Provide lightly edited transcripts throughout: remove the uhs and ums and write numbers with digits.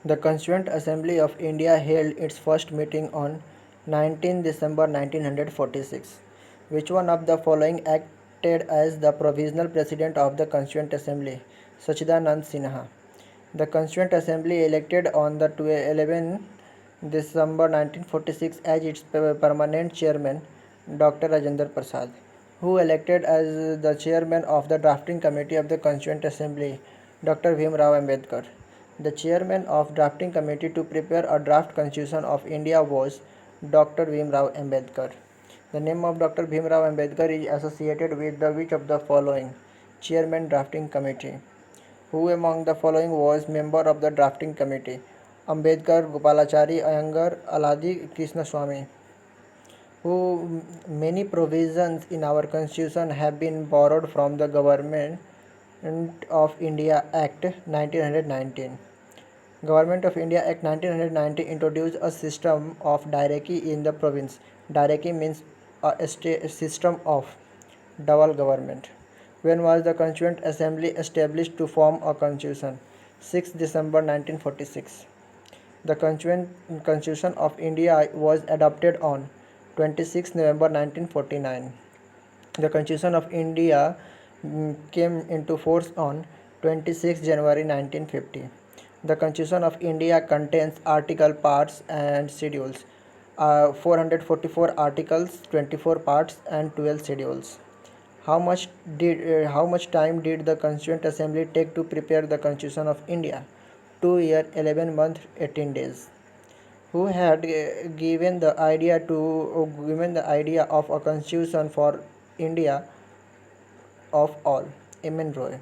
The Constituent Assembly of India held its first meeting on 19 December 1946. Which one of the following acted as the provisional president of the Constituent Assembly? Sachidanand Sinha. The Constituent Assembly elected on the 11 December 1946 as its permanent chairman Dr. Rajendra Prasad, who elected as the chairman of the drafting committee of the Constituent Assembly Dr. Bhim Rao Ambedkar. The chairman of drafting committee to prepare a draft constitution of India was Dr. Bhim Rao Ambedkar. The name of Dr. Bhim Rao Ambedkar is associated with the which of the following? Chairman drafting committee. Who among the following was member of the drafting committee? Ambedkar, Gopalachari, Iyengar, Aladi Krishnaswamy. Who many provisions in our constitution have been borrowed from the Government of India Act 1919. Government of India Act 1990 introduced a system of Dairaki in the province. Dairaki means a system of double government. When was the Constituent Assembly established to form a constitution? 6 December 1946. The Constitution of India was adopted on 26 November 1949. The Constitution of India came into force on 26 January 1950. The Constitution of India contains article, parts and schedules. 444 articles, 24 parts and 12 schedules. How much time did the Constituent Assembly take to prepare the Constitution of India? 2 years, 11 months, 18 days. Who had given the idea of a constitution for India of all? M.N. Roy.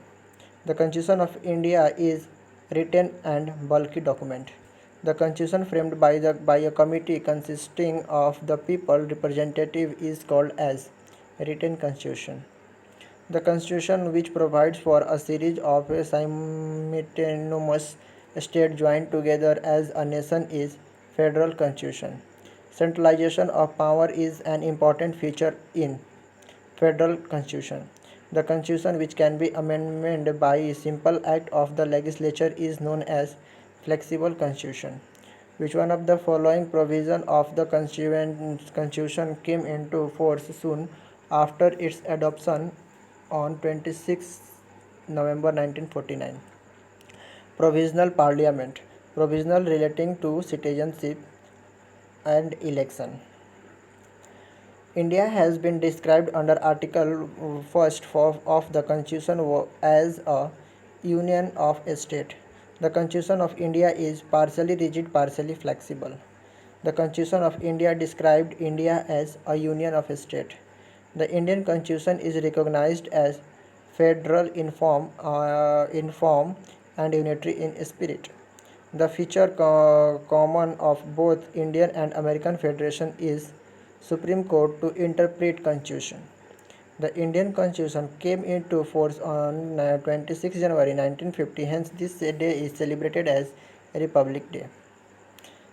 The Constitution of India is written and bulky document. The constitution framed by a committee consisting of the people representative is called as written constitution. The constitution which provides for a series of simultaneous states joined together as a nation is federal constitution. Centralization of power is an important feature in federal constitution. The constitution which can be amended by a simple act of the legislature is known as flexible constitution. Which one of the following provision of the constitution came into force soon after its adoption on 26 November 1949? Provisional Parliament. Provisional relating to citizenship and election. India has been described under Article 1st of the Constitution as a union of states. The Constitution of India is partially rigid, partially flexible. The Constitution of India described India as a union of states. The Indian Constitution is recognized as federal in form and unitary in spirit. The feature common of both Indian and American Federation is Supreme Court to interpret Constitution. The Indian Constitution came into force on 26 January 1950, hence this day is celebrated as Republic Day.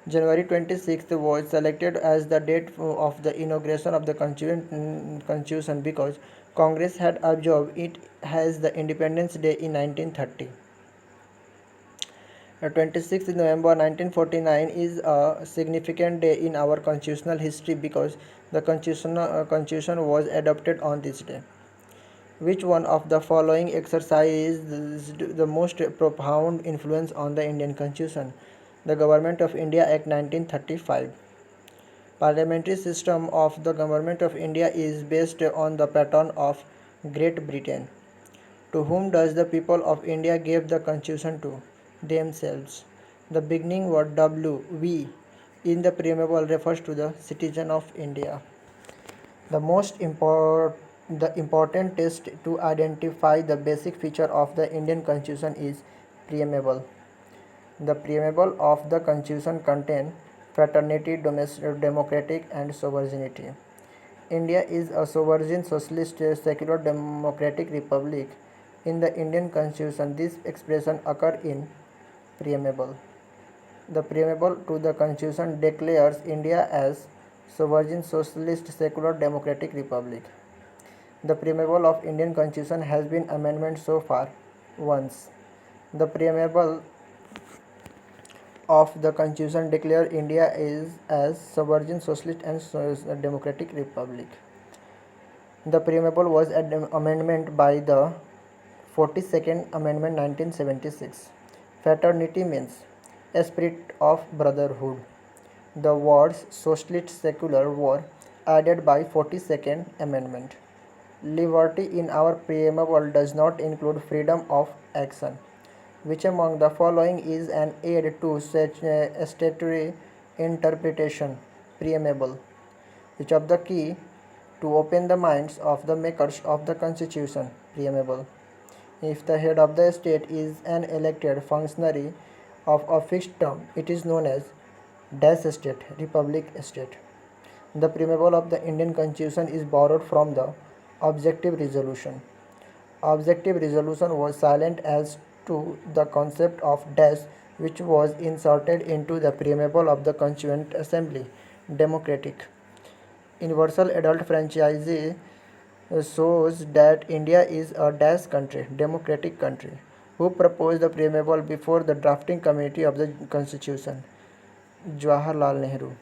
January 26th was selected as the date of the inauguration of the Constitution because Congress had observed it as the Independence Day in 1930. 26th November 1949 is a significant day in our constitutional history because the constitution was adopted on this day. Which one of the following exercised the most profound influence on the Indian Constitution? The Government of India Act 1935. Parliamentary system of the Government of India is based on the pattern of Great Britain. To whom does the people of India give the constitution to? Themselves. The beginning word W, we, in the preamble refers to the citizen of India. The important test to identify the basic feature of the Indian Constitution is preamble. The preamble of the Constitution contains fraternity, democratic and sovereignty. India is a sovereign, socialist, secular, democratic republic. In the Indian Constitution, this expression occurs in preamble. The preamble to the Constitution declares India as sovereign, socialist, secular, democratic republic. The preamble of Indian Constitution has been amended so far once. The preamble of the Constitution declared India is as sovereign, socialist, and democratic republic. The preamble was an amendment by the 42nd Amendment 1976. Fraternity means a spirit of brotherhood. The words socialist secular were added by 42nd Amendment. Liberty in our preamble does not include freedom of action. Which among the following is an aid to such a statutory interpretation? Preamble. Which of the key to open the minds of the makers of the Constitution? Preamble. If the head of the state is an elected functionary of a fixed term, it is known as dash state, republic state. The preamble of the Indian Constitution is borrowed from the Objective Resolution. Objective Resolution was silent as to the concept of dash which was inserted into the preamble of the Constituent Assembly. Democratic. Universal adult franchise shows that India is a dash country, democratic country. Who proposed the preamble before the drafting committee of the Constitution? Jawaharlal Nehru.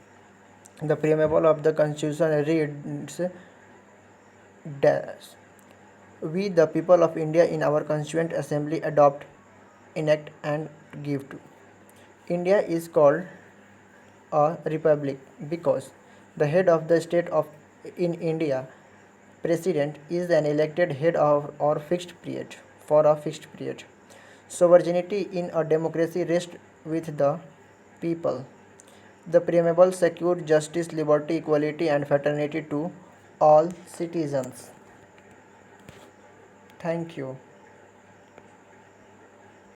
The preamble of the Constitution reads dash. We the people of India in our Constituent Assembly adopt, enact and give to. India is called a republic because the head of the state of in India, president, is an elected head of or fixed period for a fixed period. Sovereignty in a democracy rests with the people. The preamble secured justice, liberty, equality, and fraternity to all citizens. Thank you.